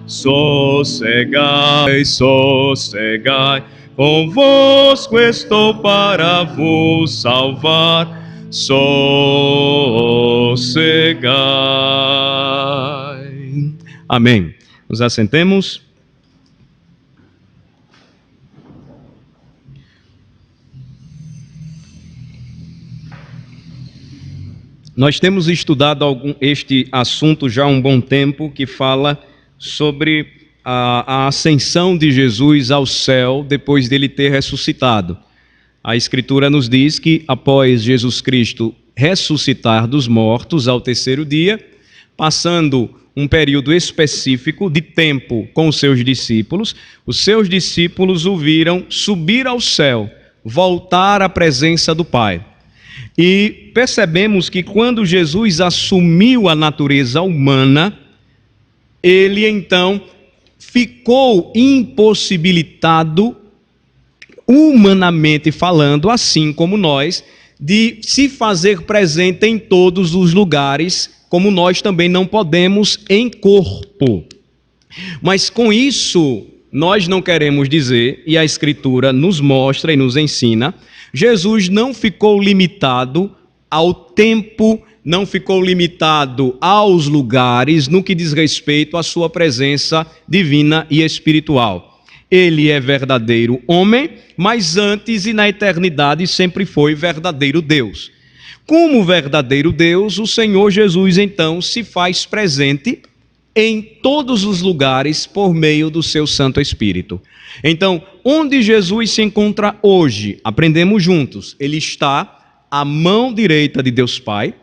Sossegai, sossegai, convosco estou para vos salvar. Sossegai. Amém. Nos assentemos. Nós temos estudado este assunto já há um bom tempo, que fala sobre a ascensão de Jesus ao céu depois dele ter ressuscitado. A Escritura nos diz que após Jesus Cristo ressuscitar dos mortos ao terceiro dia, passando um período específico de tempo com os seus discípulos o viram subir ao céu, voltar à presença do Pai. E percebemos que quando Jesus assumiu a natureza humana, ele então ficou impossibilitado, humanamente falando, assim como nós, de se fazer presente em todos os lugares, como nós também não podemos em corpo. Mas com isso, nós não queremos dizer, e a Escritura nos mostra e nos ensina, Jesus não ficou limitado ao tempo, não ficou limitado aos lugares no que diz respeito à sua presença divina e espiritual. Ele é verdadeiro homem, mas antes e na eternidade sempre foi verdadeiro Deus. Como verdadeiro Deus, o Senhor Jesus então se faz presente em todos os lugares por meio do seu Santo Espírito. Então, onde Jesus se encontra hoje, aprendemos juntos, ele está à mão direita de Deus Pai,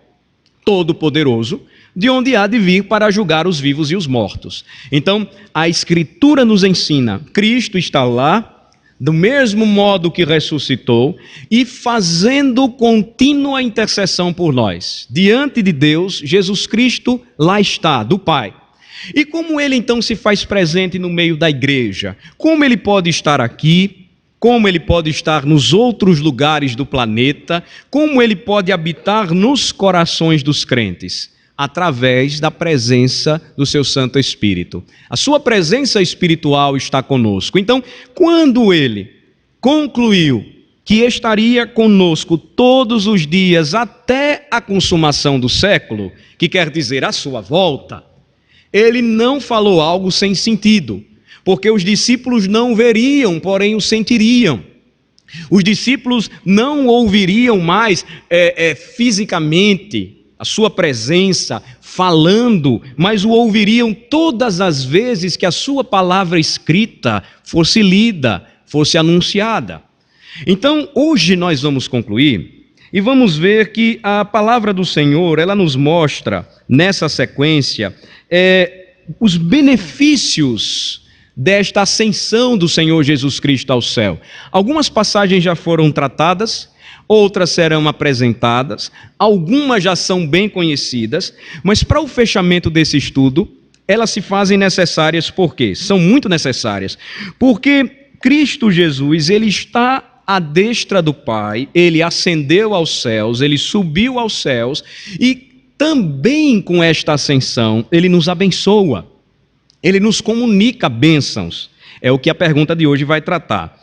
Todo-Poderoso, de onde há de vir para julgar os vivos e os mortos. Então, a Escritura nos ensina, Cristo está lá, do mesmo modo que ressuscitou, e fazendo contínua intercessão por nós. Diante de Deus, Jesus Cristo lá está, do Pai. E como ele então se faz presente no meio da igreja? Como ele pode estar aqui? Como ele pode estar nos outros lugares do planeta? Como ele pode habitar nos corações dos crentes? Através da presença do seu Santo Espírito. A sua presença espiritual está conosco. Então, quando ele concluiu que estaria conosco todos os dias até a consumação do século, que quer dizer a sua volta, ele não falou algo sem sentido, porque os discípulos não veriam, porém o sentiriam. Os discípulos não ouviriam mais fisicamente a sua presença falando, mas o ouviriam todas as vezes que a sua palavra escrita fosse lida, fosse anunciada. Então, hoje nós vamos concluir e vamos ver que a palavra do Senhor, ela nos mostra nessa sequência os benefícios desta ascensão do Senhor Jesus Cristo ao céu. Algumas passagens já foram tratadas, outras serão apresentadas, algumas já são bem conhecidas, mas para o fechamento desse estudo, elas se fazem necessárias. Por quê? São muito necessárias, porque Cristo Jesus, ele está à destra do Pai, ele ascendeu aos céus, ele subiu aos céus, e também com esta ascensão, ele nos abençoa, ele nos comunica bênçãos. É o que a pergunta de hoje vai tratar.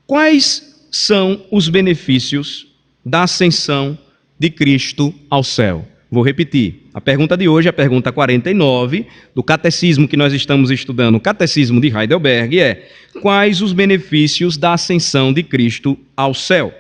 Quais são os benefícios da ascensão de Cristo ao céu? Vou repetir. A pergunta de hoje, a pergunta 49, do catecismo que nós estamos estudando, o catecismo de Heidelberg, é: quais os benefícios da ascensão de Cristo ao céu?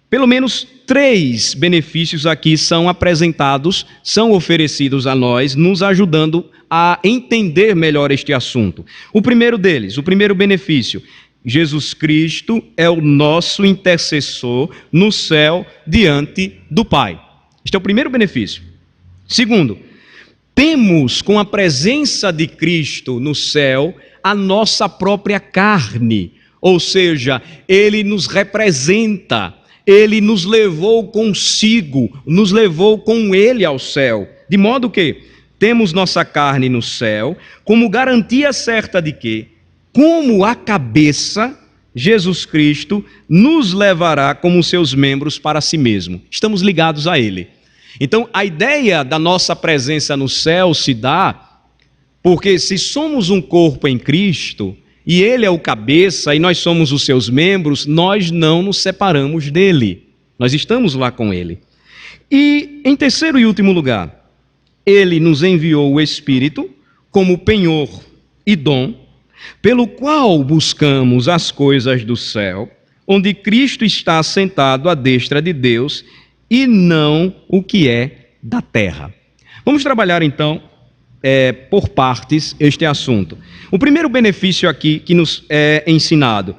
Pelo menos 3 benefícios aqui são apresentados, são oferecidos a nós, nos ajudando a entender melhor este assunto. O primeiro deles, o primeiro benefício: Jesus Cristo é o nosso intercessor no céu diante do Pai. Este é o primeiro benefício. Segundo, temos com a presença de Cristo no céu a nossa própria carne, ou seja, ele nos representa, ele nos levou consigo, nos levou com ele ao céu, de modo que temos nossa carne no céu como garantia certa de que, como a cabeça, Jesus Cristo nos levará como seus membros para si mesmo. Estamos ligados a ele. Então, a ideia da nossa presença no céu se dá Porque se somos um corpo em Cristo, e Ele é o cabeça, e nós somos os seus membros, nós não nos separamos dele. Nós estamos lá com Ele. E, em terceiro e último lugar, Ele nos enviou o Espírito como penhor e dom, pelo qual buscamos as coisas do céu, onde Cristo está assentado à destra de Deus, e não o que é da terra. Vamos trabalhar então por partes este assunto. O primeiro benefício aqui que nos é ensinado: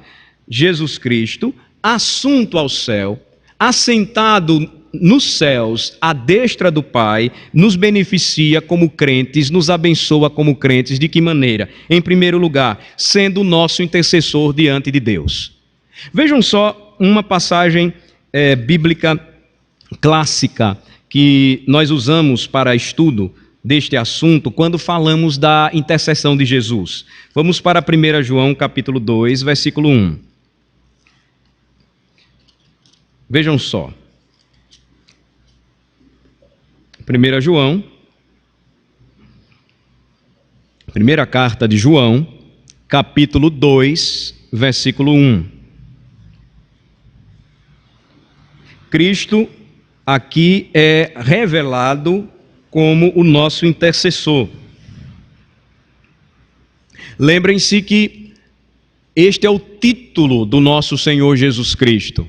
Jesus Cristo, assunto ao céu, assentado nos céus, à destra do Pai, nos beneficia como crentes, nos abençoa como crentes. De que maneira? Em primeiro lugar, sendo nosso intercessor diante de Deus. Vejam só uma passagem bíblica clássica que nós usamos para estudo deste assunto quando falamos da intercessão de Jesus. Vamos para 1 João capítulo 2, versículo 1. Vejam só. 1 João, primeira carta de João, capítulo 2, versículo 1. Cristo aqui é revelado como o nosso intercessor. Lembrem-se que este é o título do nosso Senhor Jesus Cristo,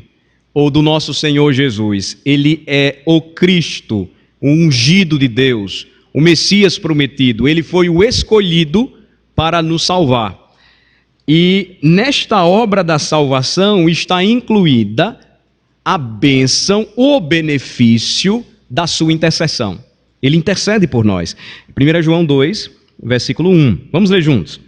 ou do nosso Senhor Jesus. Ele é o Cristo, o ungido de Deus, o Messias prometido. Ele foi o escolhido para nos salvar. E nesta obra da salvação está incluída a bênção, o benefício da sua intercessão. Ele intercede por nós. 1 João 2, versículo 1. Vamos ler juntos.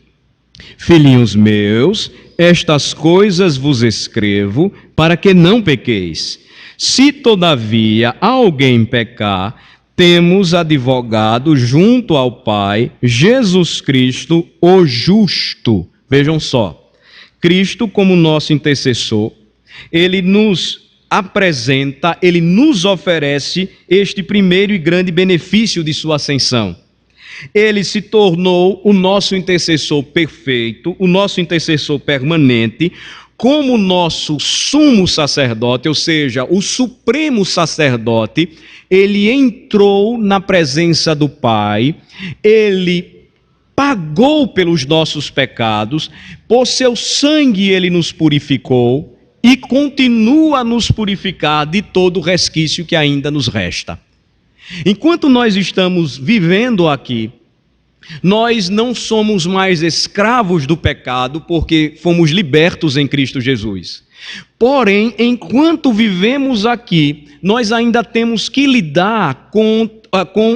Filhinhos meus, estas coisas vos escrevo para que não pequeis. Se todavia alguém pecar, temos advogado junto ao Pai, Jesus Cristo, o justo. Vejam só, Cristo como nosso intercessor, ele nos apresenta, ele nos oferece este primeiro e grande benefício de sua ascensão. Ele se tornou o nosso intercessor perfeito, o nosso intercessor permanente, como nosso sumo sacerdote, ou seja, o supremo sacerdote. Ele entrou na presença do Pai, ele pagou pelos nossos pecados, por seu sangue ele nos purificou e continua a nos purificar de todo o resquício que ainda nos resta. Enquanto nós estamos vivendo aqui, nós não somos mais escravos do pecado, porque fomos libertos em Cristo Jesus. Porém, enquanto vivemos aqui, nós ainda temos que lidar com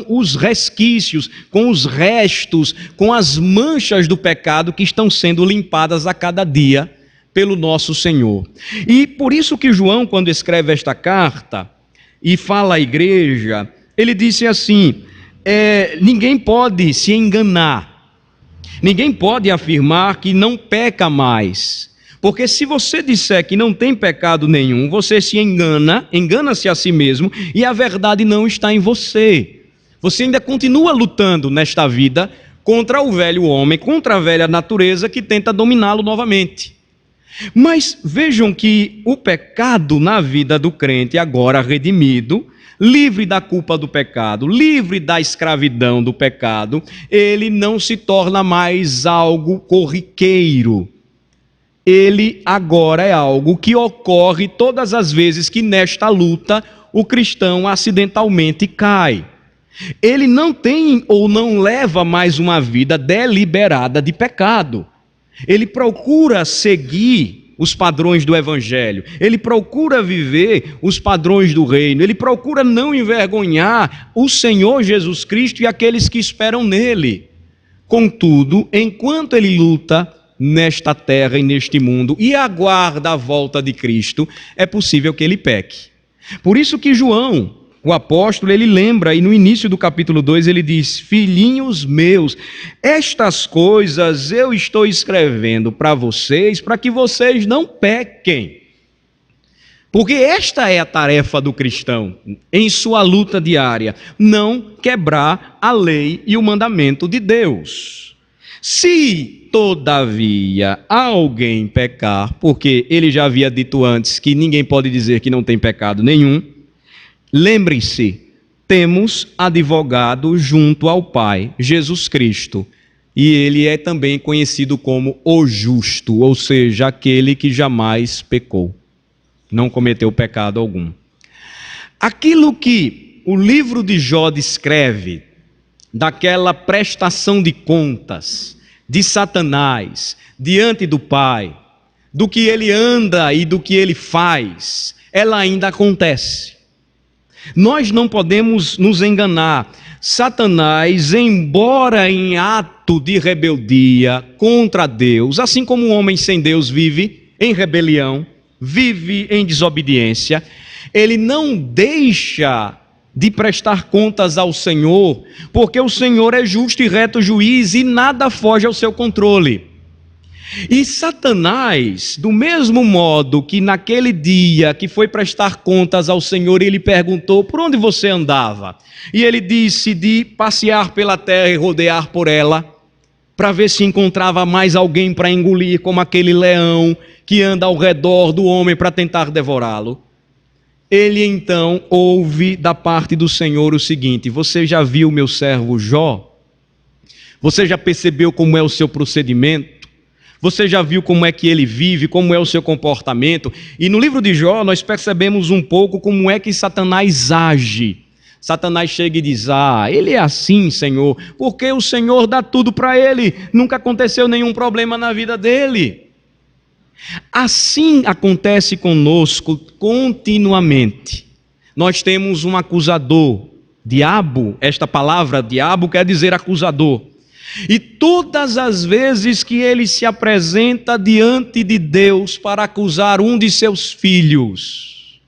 os resquícios, com os restos, com as manchas do pecado que estão sendo limpadas a cada dia pelo nosso Senhor. E por isso que João, quando escreve esta carta e fala à igreja, ele disse assim: ninguém pode se enganar, ninguém pode afirmar que não peca mais, porque se você disser que não tem pecado nenhum, você se engana-se a si mesmo, e a verdade não está em você. Você ainda continua lutando nesta vida contra o velho homem, contra a velha natureza que tenta dominá-lo novamente. Mas vejam que o pecado na vida do crente, agora redimido, livre da culpa do pecado, livre da escravidão do pecado, ele não se torna mais algo corriqueiro. Ele agora é algo que ocorre todas as vezes que nesta luta o cristão acidentalmente cai. Ele não tem ou não leva mais uma vida deliberada de pecado. Ele procura seguir os padrões do Evangelho, ele procura viver os padrões do reino, ele procura não envergonhar o Senhor Jesus Cristo e aqueles que esperam nele. Contudo, enquanto ele luta nesta terra e neste mundo e aguarda a volta de Cristo, é possível que ele peque. Por isso que João, o apóstolo, ele lembra, e no início do capítulo 2 ele diz: filhinhos meus, estas coisas eu estou escrevendo para vocês, para que vocês não pequem. Porque esta é a tarefa do cristão em sua luta diária: não quebrar a lei e o mandamento de Deus. Se, todavia, alguém pecar, porque ele já havia dito antes que ninguém pode dizer que não tem pecado nenhum, lembrem-se, temos advogado junto ao Pai, Jesus Cristo, e ele é também conhecido como o justo, ou seja, aquele que jamais pecou, não cometeu pecado algum. Aquilo que o livro de Jó descreve daquela prestação de contas de Satanás diante do Pai, do que ele anda e do que ele faz, ela ainda acontece. Nós não podemos nos enganar. Satanás, embora em ato de rebeldia contra Deus, assim como um homem sem Deus vive em rebelião, vive em desobediência, ele não deixa de prestar contas ao Senhor, porque o Senhor é justo e reto juiz e nada foge ao seu controle. E Satanás, do mesmo modo que naquele dia que foi prestar contas ao Senhor, ele perguntou: por onde você andava? E ele disse de passear pela terra e rodear por ela, para ver se encontrava mais alguém para engolir, como aquele leão que anda ao redor do homem para tentar devorá-lo. Ele então ouve da parte do Senhor o seguinte: você já viu meu servo Jó? Você já percebeu como é o seu procedimento? Você já viu como é que ele vive, como é o seu comportamento? E no livro de Jó nós percebemos um pouco como é que Satanás age. Satanás chega e diz: ele é assim, Senhor, porque o Senhor dá tudo para ele, nunca aconteceu nenhum problema na vida dele. Assim acontece conosco continuamente. Nós temos um acusador, diabo. Esta palavra diabo quer dizer acusador. E todas as vezes que ele se apresenta diante de Deus para acusar um de seus filhos,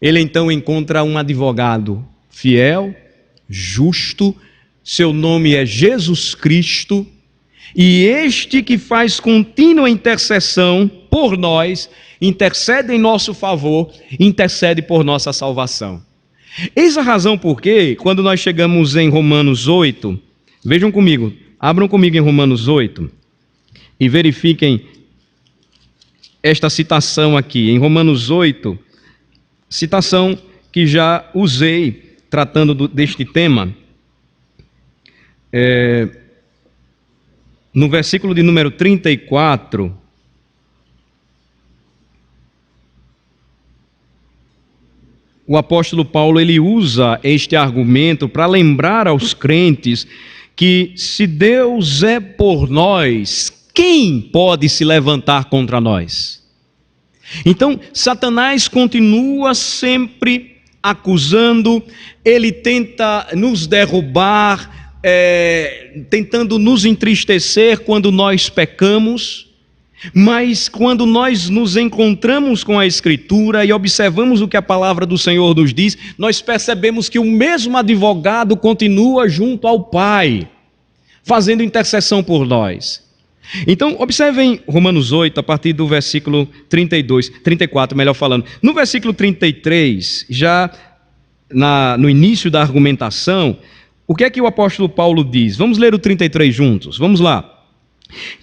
ele então encontra um advogado fiel, justo, seu nome é Jesus Cristo, e este que faz contínua intercessão por nós, intercede em nosso favor, intercede por nossa salvação. Eis a razão por que, quando nós chegamos em Romanos 8, vejam comigo, abram comigo em Romanos 8 e verifiquem esta citação aqui, em Romanos 8, citação que já usei tratando deste tema. No versículo de número 34, o apóstolo Paulo ele usa este argumento para lembrar aos crentes que se Deus é por nós, quem pode se levantar contra nós? Então, Satanás continua sempre acusando, ele tenta nos derrubar, tentando nos entristecer quando nós pecamos, mas quando nós nos encontramos com a Escritura e observamos o que a palavra do Senhor nos diz, nós percebemos que o mesmo advogado continua junto ao Pai, fazendo intercessão por nós. Então, observem Romanos 8, a partir do versículo 34, melhor falando. No versículo 33, já no início da argumentação, o que é que o apóstolo Paulo diz? Vamos ler o 33 juntos, vamos lá.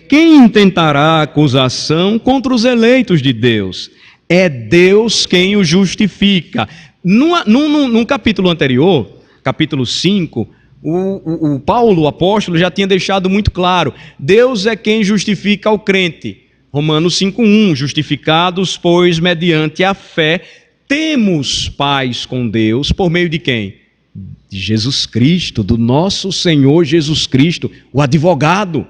Quem intentará acusação contra os eleitos de Deus? É Deus quem o justifica. Num capítulo anterior, capítulo 5, o Paulo, o apóstolo, já tinha deixado muito claro: Deus é quem justifica o crente. Romanos 5:1, justificados, pois, mediante a fé, temos paz com Deus, por meio de quem? De Jesus Cristo, do nosso Senhor Jesus Cristo, o advogado,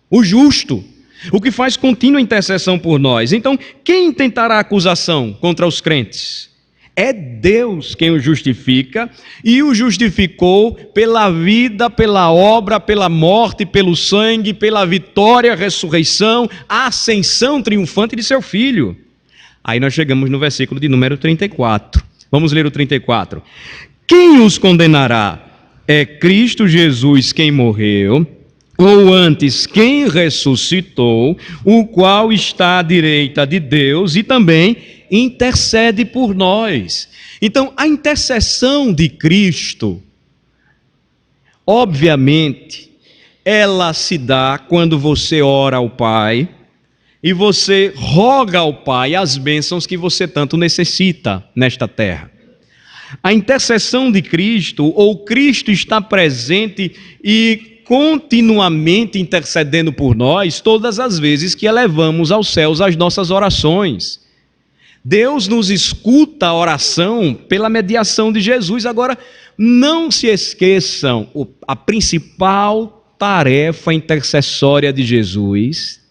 o justo, o que faz contínua intercessão por nós. Então, quem tentará acusação contra os crentes? É Deus quem o justifica, e o justificou pela vida, pela obra, pela morte, pelo sangue, pela vitória, ressurreição, ascensão triunfante de seu Filho. Aí nós chegamos no versículo de número 34. Vamos ler o 34. Quem os condenará? É Cristo Jesus quem morreu, ou antes, quem ressuscitou, o qual está à direita de Deus e também intercede por nós. Então, a intercessão de Cristo, obviamente, ela se dá quando você ora ao Pai e você roga ao Pai as bênçãos que você tanto necessita nesta terra. A intercessão de Cristo, ou Cristo está presente e continuamente intercedendo por nós todas as vezes que elevamos aos céus as nossas orações. Deus nos escuta a oração pela mediação de Jesus. Agora, não se esqueçam, a principal tarefa intercessória de Jesus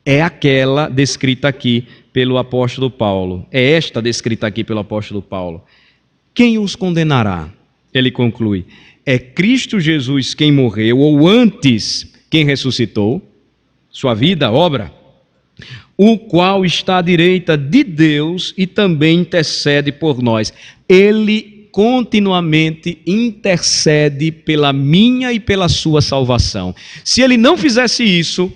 é aquela descrita aqui pelo apóstolo Paulo. É esta descrita aqui pelo apóstolo Paulo. Quem os condenará? Ele conclui. É Cristo Jesus quem morreu, ou antes quem ressuscitou, sua vida, obra, o qual está à direita de Deus e também intercede por nós. Ele continuamente intercede pela minha e pela sua salvação. Se ele não fizesse isso,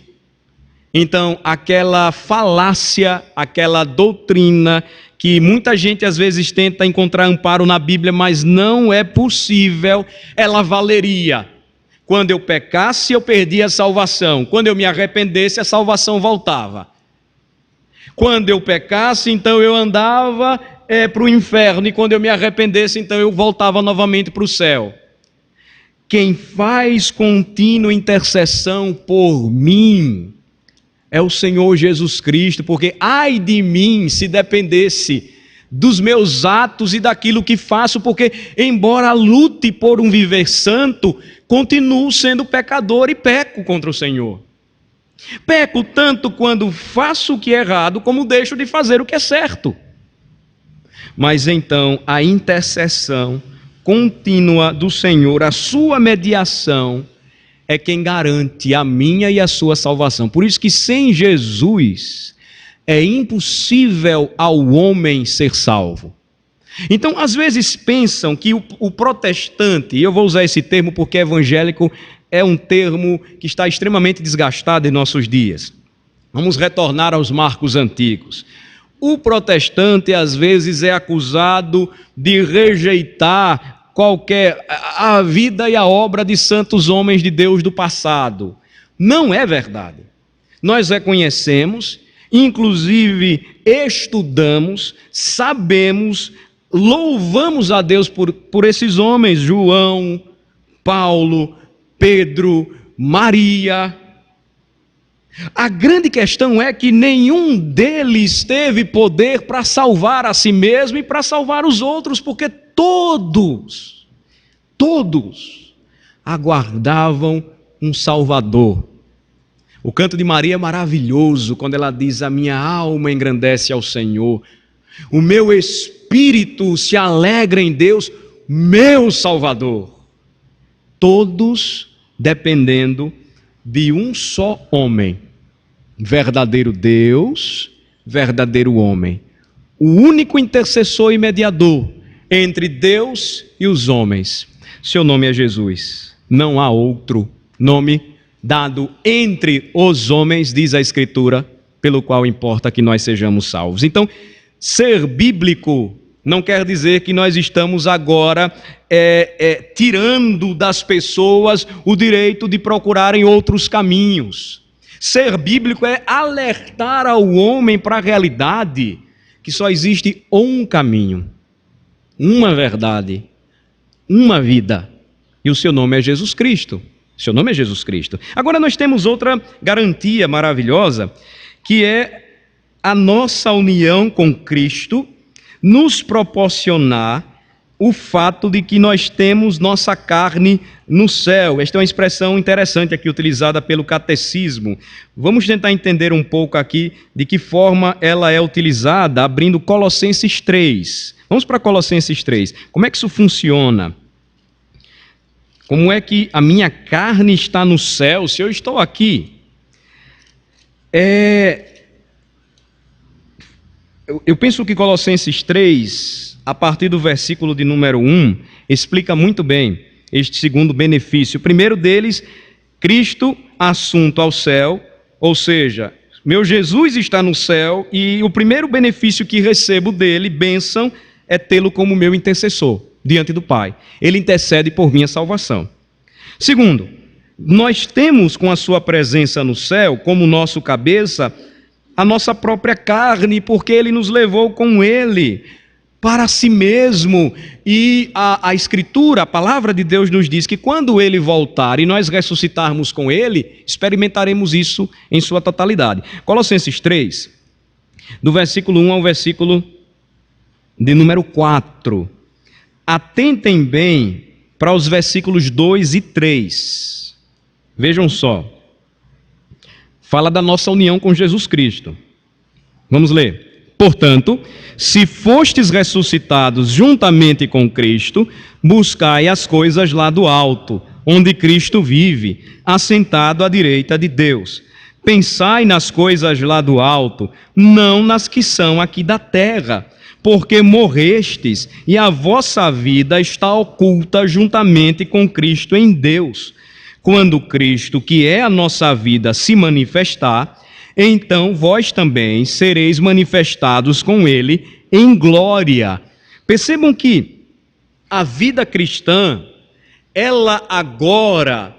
então aquela falácia, aquela doutrina que muita gente às vezes tenta encontrar amparo na Bíblia, mas não é possível, ela valeria. Quando eu pecasse, eu perdia a salvação. Quando eu me arrependesse, a salvação voltava. Quando eu pecasse, então eu andava para o inferno, e quando eu me arrependesse, então eu voltava novamente para o céu. Quem faz contínua intercessão por mim é o Senhor Jesus Cristo, porque ai de mim se dependesse dos meus atos e daquilo que faço, porque embora lute por um viver santo, continuo sendo pecador e peco contra o Senhor. Peco tanto quando faço o que é errado, como deixo de fazer o que é certo. Mas então a intercessão contínua do Senhor, a sua mediação, é quem garante a minha e a sua salvação. Por isso que sem Jesus é impossível ao homem ser salvo. Então, às vezes pensam que o protestante, e eu vou usar esse termo porque evangélico é um termo que está extremamente desgastado em nossos dias. Vamos retornar aos marcos antigos. O protestante às vezes é acusado de rejeitar a vida e a obra de santos homens de Deus do passado. Não é verdade. Nós reconhecemos, inclusive estudamos, sabemos, louvamos a Deus por esses homens, João, Paulo, Pedro, Maria. A grande questão é que nenhum deles teve poder para salvar a si mesmo e para salvar os outros, porque todos aguardavam um Salvador. O canto de Maria é maravilhoso, quando ela diz: a minha alma engrandece ao Senhor, o meu espírito se alegra em Deus, meu Salvador. Todos dependendo de um só homem, verdadeiro Deus, verdadeiro homem, o único intercessor e mediador entre Deus e os homens. Seu nome é Jesus. Não há outro nome dado entre os homens, diz a Escritura, pelo qual importa que nós sejamos salvos. Então, ser bíblico não quer dizer que nós estamos agora tirando das pessoas o direito de procurarem outros caminhos. Ser bíblico é alertar ao homem para a realidade que só existe um caminho, uma verdade, uma vida, e o seu nome é Jesus Cristo. Seu nome é Jesus Cristo. Agora nós temos outra garantia maravilhosa, que é a nossa união com Cristo nos proporcionar o fato de que nós temos nossa carne no céu. Esta é uma expressão interessante aqui utilizada pelo catecismo. Vamos tentar entender um pouco aqui de que forma ela é utilizada, abrindo Colossenses 3. Vamos para Colossenses 3. Como é que isso funciona? Como é que a minha carne está no céu se eu estou aqui? Eu penso que Colossenses 3, a partir do versículo de número 1, explica muito bem este segundo benefício. O primeiro deles, Cristo assunto ao céu, ou seja, Meu Jesus está no céu e o primeiro benefício que recebo dele, bênção, é tê-lo como meu intercessor diante do Pai. Ele intercede por minha salvação. Segundo, nós temos com a sua presença no céu, como nosso cabeça, a nossa própria carne, porque ele nos levou com ele para si mesmo. E a Escritura, a palavra de Deus nos diz que quando ele voltar e nós ressuscitarmos com ele, experimentaremos isso em sua totalidade. Colossenses 3, do versículo 1 ao versículo de número 4. Atentem bem para os versículos 2 e 3. Vejam só. Fala da nossa união com Jesus Cristo. Vamos ler. Portanto, se fostes ressuscitados juntamente com Cristo, buscai as coisas lá do alto, onde Cristo vive, assentado à direita de Deus. Pensai nas coisas lá do alto, não nas que são aqui da terra, porque morrestes e a vossa vida está oculta juntamente com Cristo em Deus. Quando Cristo, que é a nossa vida, se manifestar, então vós também sereis manifestados com ele em glória. Percebam que a vida cristã, ela agora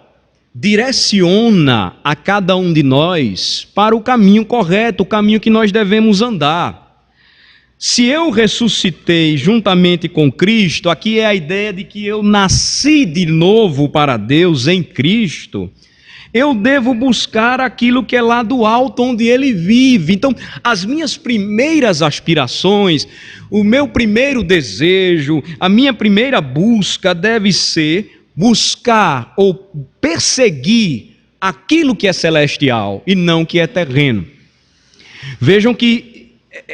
direciona a cada um de nós para o caminho correto, o caminho que nós devemos andar. Se eu ressuscitei juntamente com Cristo, aqui é a ideia de que eu nasci de novo para Deus em Cristo, eu devo buscar aquilo que é lá do alto, onde Ele vive. Então, as minhas primeiras aspirações, o meu primeiro desejo, a minha primeira busca deve ser buscar ou perseguir aquilo que é celestial e não que é terreno. Vejam que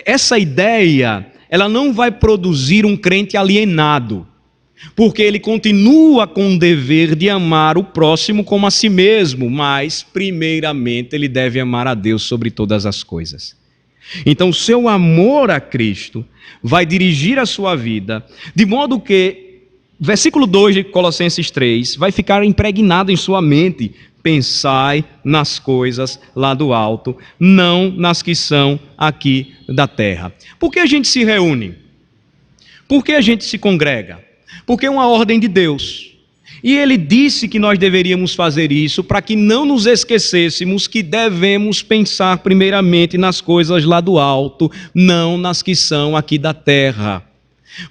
essa ideia, ela não vai produzir um crente alienado, porque ele continua com o dever de amar o próximo como a si mesmo, mas, primeiramente, ele deve amar a Deus sobre todas as coisas. Então, o seu amor a Cristo vai dirigir a sua vida, de modo que, versículo 2 de Colossenses 3, vai ficar impregnado em sua mente: pensai nas coisas lá do alto, não nas que são aqui da terra. Por que a gente se reúne? Por que a gente se congrega? Porque é uma ordem de Deus. E Ele disse que nós deveríamos fazer isso para que não nos esquecêssemos que devemos pensar primeiramente nas coisas lá do alto, não nas que são aqui da terra.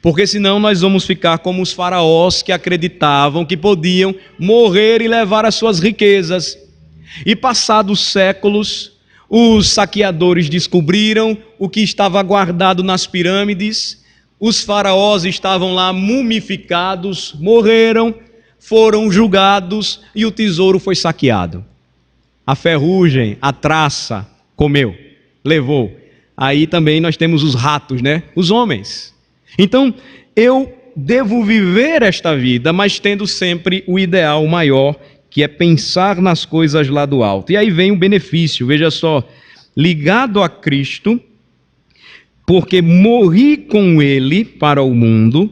Porque senão nós vamos ficar como os faraós que acreditavam que podiam morrer e levar as suas riquezas. E passados séculos, os saqueadores descobriram o que estava guardado nas pirâmides. Os faraós estavam lá mumificados, morreram, foram julgados e o tesouro foi saqueado. A ferrugem, a traça, comeu, levou. Aí também nós temos os ratos, né? Os homens. Então, eu devo viver esta vida, mas tendo sempre o ideal maior, que é pensar nas coisas lá do alto. E aí vem o benefício, veja só, ligado a Cristo, porque morri com Ele para o mundo,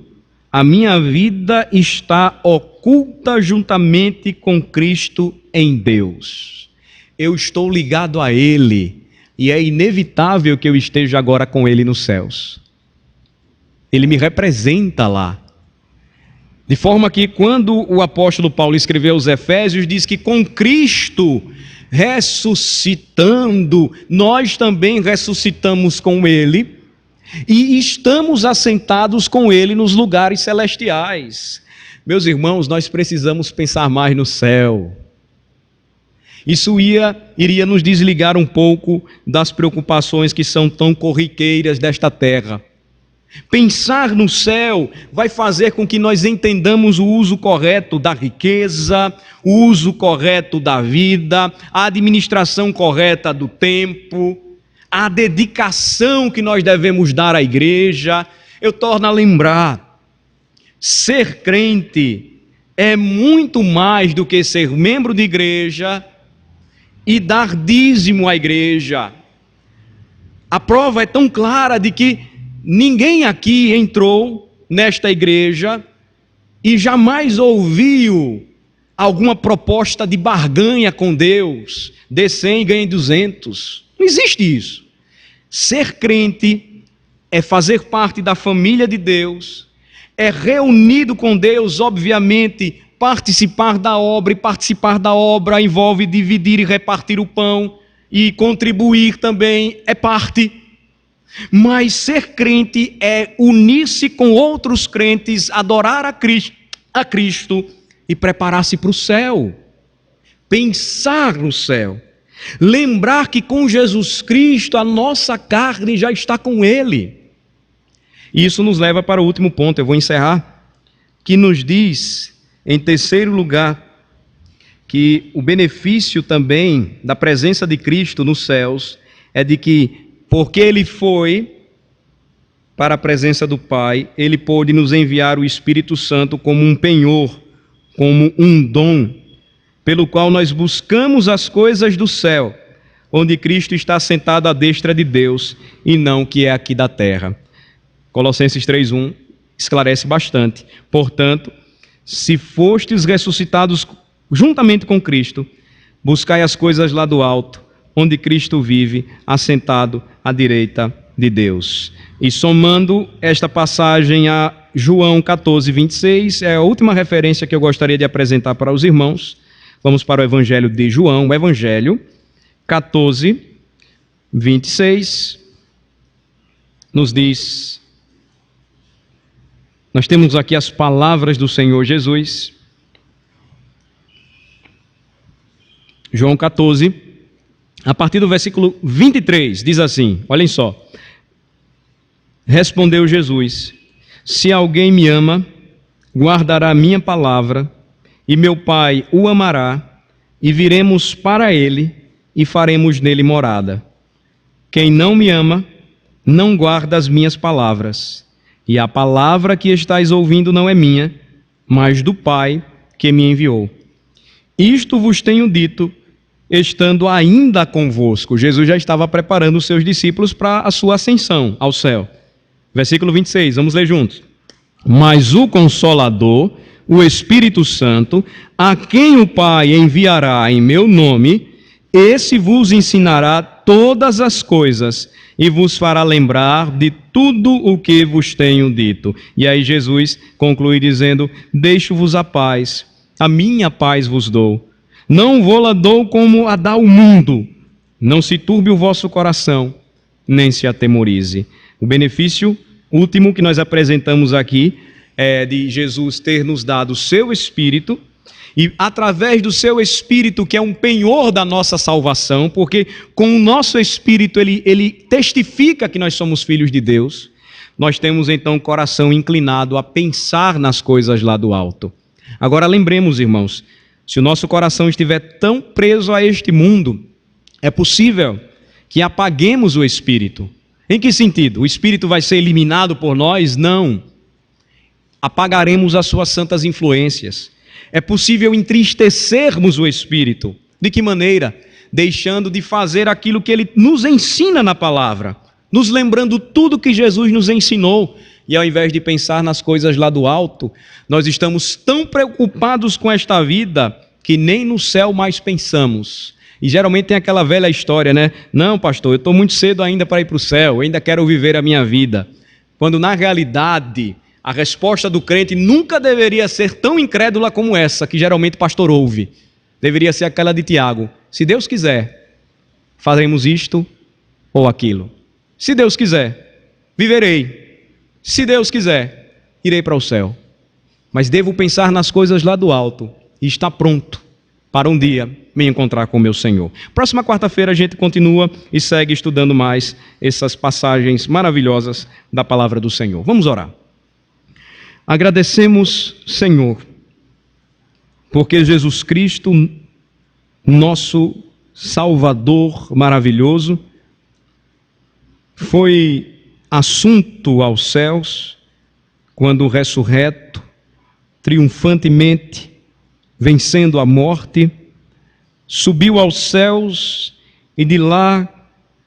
a minha vida está oculta juntamente com Cristo em Deus. Eu estou ligado a Ele, e é inevitável que eu esteja agora com Ele nos céus. Ele me representa lá. De forma que quando o apóstolo Paulo escreveu aos Efésios, diz que com Cristo ressuscitando, nós também ressuscitamos com Ele e estamos assentados com Ele nos lugares celestiais. Meus irmãos, nós precisamos pensar mais no céu. Isso iria nos desligar um pouco das preocupações que são tão corriqueiras desta terra. Pensar no céu vai fazer com que nós entendamos o uso correto da riqueza, o uso correto da vida, a administração correta do tempo, a dedicação que nós devemos dar à igreja. Eu torno a lembrar, ser crente é muito mais do que ser membro de igreja e dar dízimo à igreja. A prova é tão clara de que ninguém aqui entrou nesta igreja e jamais ouviu alguma proposta de barganha com Deus. Dê 100 e ganhe 200. Não existe isso. Ser crente é fazer parte da família de Deus, é reunido com Deus, obviamente, participar da obra, e participar da obra envolve dividir e repartir o pão, e contribuir também é parte. Mas ser crente é unir-se com outros crentes, adorar a Cristo e preparar-se para o céu, pensar no céu, lembrar que com Jesus Cristo a nossa carne já está com Ele. E isso nos leva para o último ponto, eu vou encerrar, que nos diz, em terceiro lugar, que o benefício também da presença de Cristo nos céus é de que, porque Ele foi para a presença do Pai, Ele pôde nos enviar o Espírito Santo como um penhor, como um dom, pelo qual nós buscamos as coisas do céu, onde Cristo está sentado à destra de Deus, e não que é aqui da terra. Colossenses 3:1 esclarece bastante. Portanto, se fostes ressuscitados juntamente com Cristo, buscai as coisas lá do alto, onde Cristo vive, assentado à direita de Deus. E somando esta passagem a João 14:26, é a última referência que eu gostaria de apresentar para os irmãos. Vamos para o Evangelho de João, o Evangelho 14:26, nos diz, nós temos aqui as palavras do Senhor Jesus. João 14, a partir do versículo 23, diz assim, olhem só. Respondeu Jesus: se alguém me ama, guardará a minha palavra, e meu Pai o amará, e viremos para ele, e faremos nele morada. Quem não me ama, não guarda as minhas palavras, e a palavra que estáis ouvindo não é minha, mas do Pai que me enviou. Isto vos tenho dito, estando ainda convosco. Jesus já estava preparando os seus discípulos para a sua ascensão ao céu. Versículo 26, vamos ler juntos. Mas o Consolador, o Espírito Santo, a quem o Pai enviará em meu nome, esse vos ensinará todas as coisas e vos fará lembrar de tudo o que vos tenho dito. E aí Jesus conclui dizendo: deixo-vos a paz, a minha paz vos dou. Não vou-la dou como a dá o mundo. Não se turbe o vosso coração, nem se atemorize. O benefício último que nós apresentamos aqui é de Jesus ter nos dado o seu Espírito, e através do seu Espírito, que é um penhor da nossa salvação, porque com o nosso Espírito ele testifica que nós somos filhos de Deus, nós temos então o coração inclinado a pensar nas coisas lá do alto. Agora lembremos, irmãos, se o nosso coração estiver tão preso a este mundo, é possível que apaguemos o Espírito. Em que sentido? O Espírito vai ser eliminado por nós? Não. Apagaremos as suas santas influências. É possível entristecermos o Espírito. De que maneira? Deixando de fazer aquilo que Ele nos ensina na palavra, nos lembrando tudo que Jesus nos ensinou. E ao invés de pensar nas coisas lá do alto, nós estamos tão preocupados com esta vida que nem no céu mais pensamos. E geralmente tem aquela velha história, né? Não, pastor, eu estou muito cedo ainda para ir para o céu, eu ainda quero viver a minha vida. Quando na realidade a resposta do crente nunca deveria ser tão incrédula como essa, que geralmente o pastor ouve. Deveria ser aquela de Tiago: se Deus quiser, faremos isto ou aquilo. Se Deus quiser, viverei. Se Deus quiser, irei para o céu. Mas devo pensar nas coisas lá do alto e estar pronto para um dia me encontrar com o meu Senhor. Próxima quarta-feira a gente continua e segue estudando mais essas passagens maravilhosas da palavra do Senhor. Vamos orar. Agradecemos, Senhor, porque Jesus Cristo, nosso Salvador maravilhoso, foi assunto aos céus quando ressurreto, triunfantemente, vencendo a morte, subiu aos céus e de lá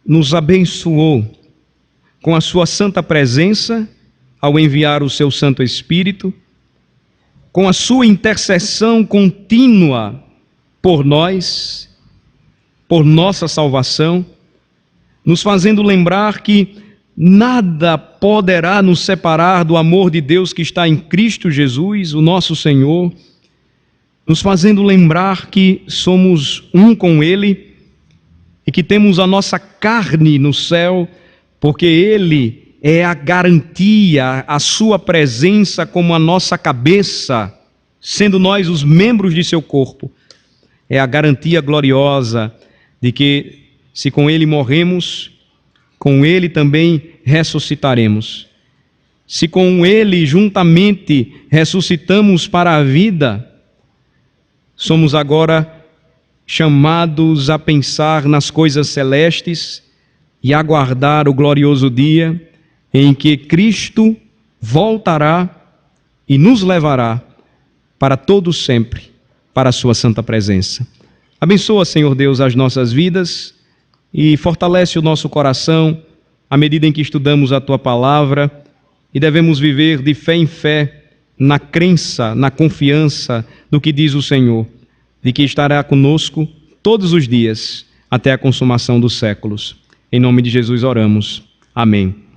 nos abençoou com a sua santa presença ao enviar o seu Santo Espírito, com a sua intercessão contínua por nós, por nossa salvação, nos fazendo lembrar que nada poderá nos separar do amor de Deus que está em Cristo Jesus, o nosso Senhor, nos fazendo lembrar que somos um com Ele e que temos a nossa carne no céu, porque Ele é a garantia, a sua presença como a nossa cabeça, sendo nós os membros de seu corpo. É a garantia gloriosa de que, se com Ele morremos, com Ele também ressuscitaremos. Se com Ele juntamente ressuscitamos para a vida, somos agora chamados a pensar nas coisas celestes e aguardar o glorioso dia em que Cristo voltará e nos levará para todo sempre, para a sua santa presença. Abençoa, Senhor Deus, as nossas vidas e fortalece o nosso coração à medida em que estudamos a Tua palavra e devemos viver de fé em fé, na crença, na confiança do que diz o Senhor, de que estará conosco todos os dias até a consumação dos séculos. Em nome de Jesus oramos. Amém.